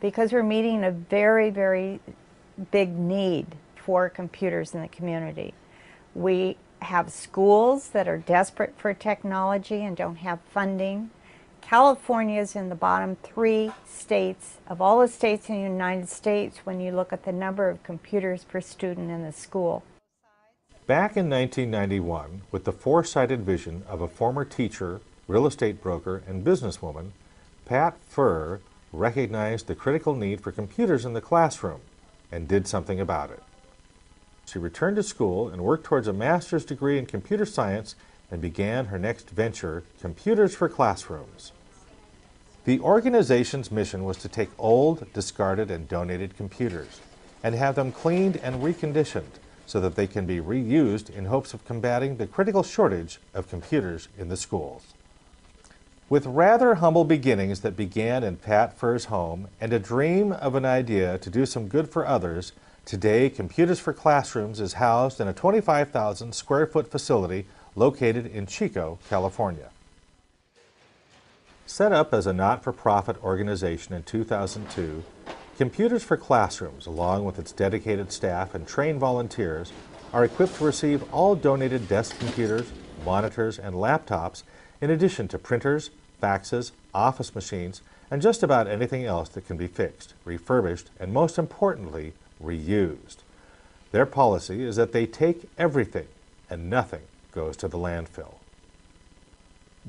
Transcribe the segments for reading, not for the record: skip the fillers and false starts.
because we're meeting a very, very big need for computers in the community. We have schools that are desperate for technology and don't have funding. California is in the bottom 3 states of all the states in the United States when you look at the number of computers per student in the school. Back in 1991, with the foresighted vision of a former teacher, real estate broker, and businesswoman, Pat Furr recognized the critical need for computers in the classroom and did something about it. She returned to school and worked towards a master's degree in computer science and began her next venture, Computers for Classrooms. The organization's mission was to take old, discarded, and donated computers and have them cleaned and reconditioned so that they can be reused in hopes of combating the critical shortage of computers in the schools. With rather humble beginnings that began in Pat Furr's home and a dream of an idea to do some good for others, today Computers for Classrooms is housed in a 25,000 square foot facility located in Chico, California. Set up as a not-for-profit organization in 2002, Computers for Classrooms, along with its dedicated staff and trained volunteers, are equipped to receive all donated desk computers, monitors, and laptops, in addition to printers, faxes, office machines, and just about anything else that can be fixed, refurbished, and most importantly, reused. Their policy is that they take everything and nothing goes to the landfill.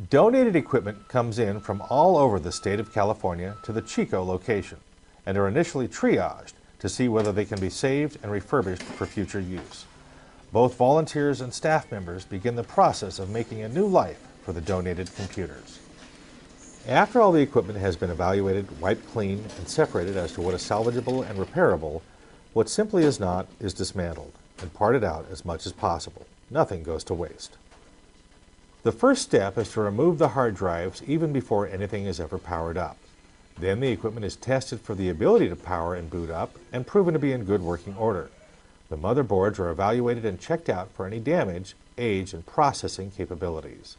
Donated equipment comes in from all over the state of California to the Chico location and are initially triaged to see whether they can be saved and refurbished for future use. Both volunteers and staff members begin the process of making a new life for the donated computers. After all the equipment has been evaluated, wiped clean, and separated as to what is salvageable and repairable, what simply is not is dismantled and parted out as much as possible. Nothing goes to waste. The first step is to remove the hard drives even before anything is ever powered up. Then the equipment is tested for the ability to power and boot up and proven to be in good working order. The motherboards are evaluated and checked out for any damage, age, and processing capabilities.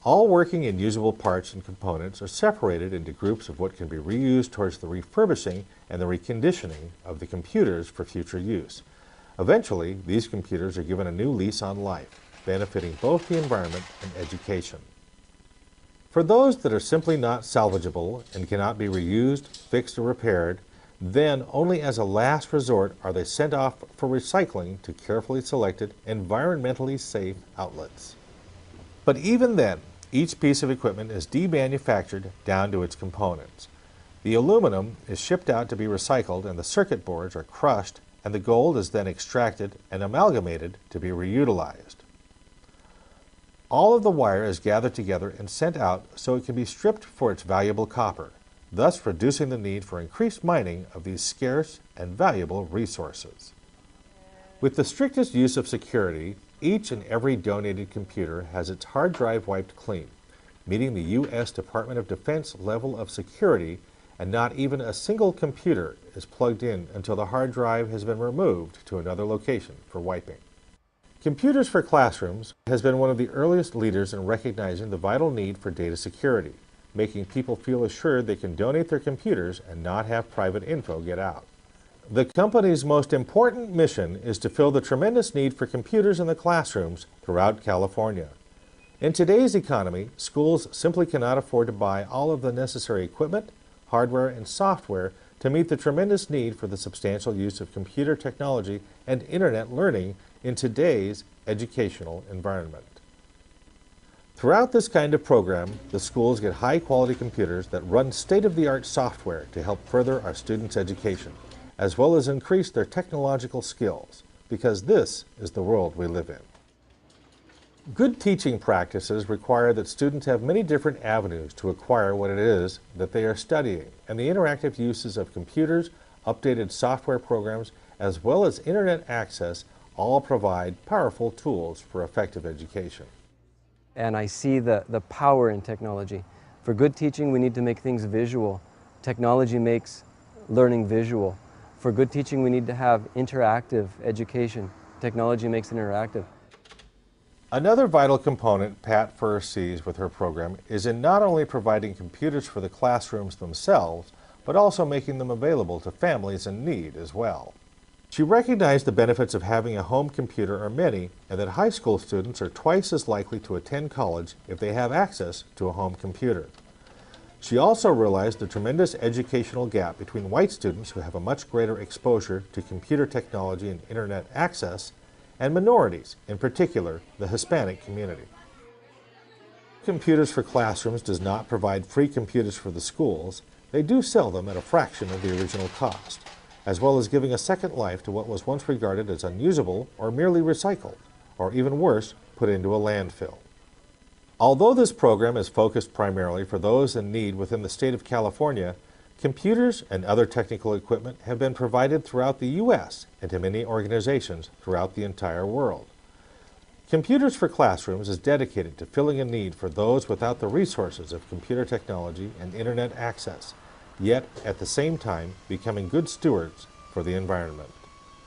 All working and usable parts and components are separated into groups of what can be reused towards the refurbishing and the reconditioning of the computers for future use. Eventually, these computers are given a new lease on life, benefiting both the environment and education. For those that are simply not salvageable and cannot be reused, fixed, or repaired, then only as a last resort are they sent off for recycling to carefully selected, environmentally safe outlets. But even then, each piece of equipment is demanufactured down to its components. The aluminum is shipped out to be recycled and the circuit boards are crushed, and the gold is then extracted and amalgamated to be reutilized. All of the wire is gathered together and sent out so it can be stripped for its valuable copper, thus reducing the need for increased mining of these scarce and valuable resources. With the strictest use of security, each and every donated computer has its hard drive wiped clean, meeting the U.S. Department of Defense level of security, and not even a single computer is plugged in until the hard drive has been removed to another location for wiping. Computers for Classrooms has been one of the earliest leaders in recognizing the vital need for data security, making people feel assured they can donate their computers and not have private info get out. The company's most important mission is to fill the tremendous need for computers in the classrooms throughout California. In today's economy, schools simply cannot afford to buy all of the necessary equipment, hardware, and software to meet the tremendous need for the substantial use of computer technology and internet learning in today's educational environment. Throughout this kind of program, the schools get high-quality computers that run state-of-the-art software to help further our students' education, as well as increase their technological skills, because this is the world we live in. Good teaching practices require that students have many different avenues to acquire what it is that they are studying, and the interactive uses of computers, updated software programs, as well as internet access all provide powerful tools for effective education. And I see the power in technology. For good teaching, we need to make things visual. Technology makes learning visual. For good teaching, we need to have interactive education. Technology makes it interactive. Another vital component Pat Furr sees with her program is in not only providing computers for the classrooms themselves, but also making them available to families in need as well. She recognized the benefits of having a home computer are many, and that high school students are twice as likely to attend college if they have access to a home computer. She also realized the tremendous educational gap between white students who have a much greater exposure to computer technology and internet access, and minorities, in particular the Hispanic community. Computers for Classrooms does not provide free computers for the schools. They do sell them at a fraction of the original cost, as well as giving a second life to what was once regarded as unusable or merely recycled, or even worse, put into a landfill. Although this program is focused primarily for those in need within the state of California, computers and other technical equipment have been provided throughout the U.S. and to many organizations throughout the entire world. Computers for Classrooms is dedicated to filling a need for those without the resources of computer technology and internet access, yet at the same time becoming good stewards for the environment.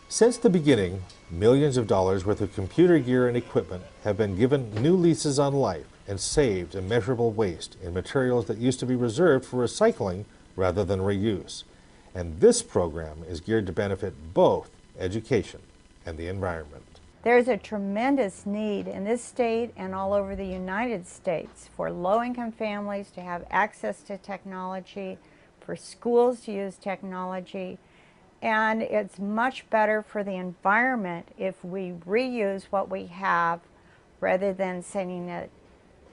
Since the beginning, millions of dollars worth of computer gear and equipment have been given new leases on life and saved immeasurable waste in materials that used to be reserved for recycling rather than reuse. And this program is geared to benefit both education and the environment. There's a tremendous need in this state and all over the United States for low-income families to have access to technology, for schools to use technology, and it's much better for the environment if we reuse what we have rather than sending it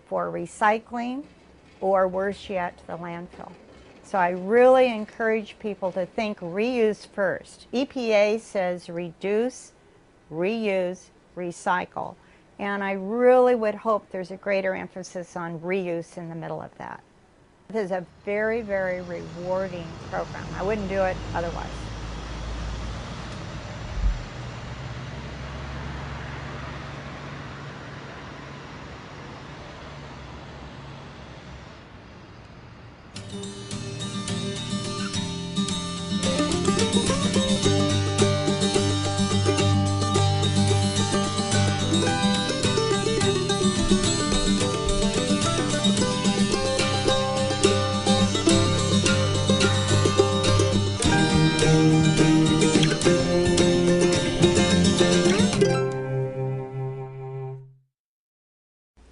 for recycling or worse yet to the landfill. So I really encourage people to think reuse first. EPA says reduce, reuse, recycle. And I really would hope there's a greater emphasis on reuse in the middle of that. This is a very, very rewarding program. I wouldn't do it otherwise.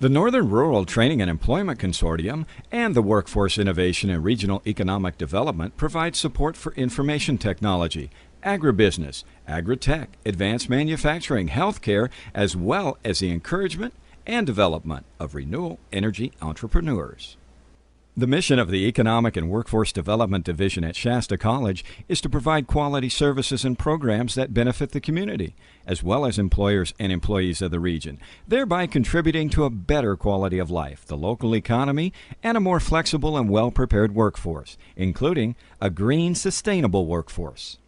The Northern Rural Training and Employment Consortium and the Workforce Innovation and Regional Economic Development provide support for information technology, agribusiness, agri-tech, advanced manufacturing, healthcare, as well as the encouragement and development of renewable energy entrepreneurs. The mission of the Economic and Workforce Development Division at Shasta College is to provide quality services and programs that benefit the community, as well as employers and employees of the region, thereby contributing to a better quality of life, the local economy, and a more flexible and well-prepared workforce, including a green, sustainable workforce.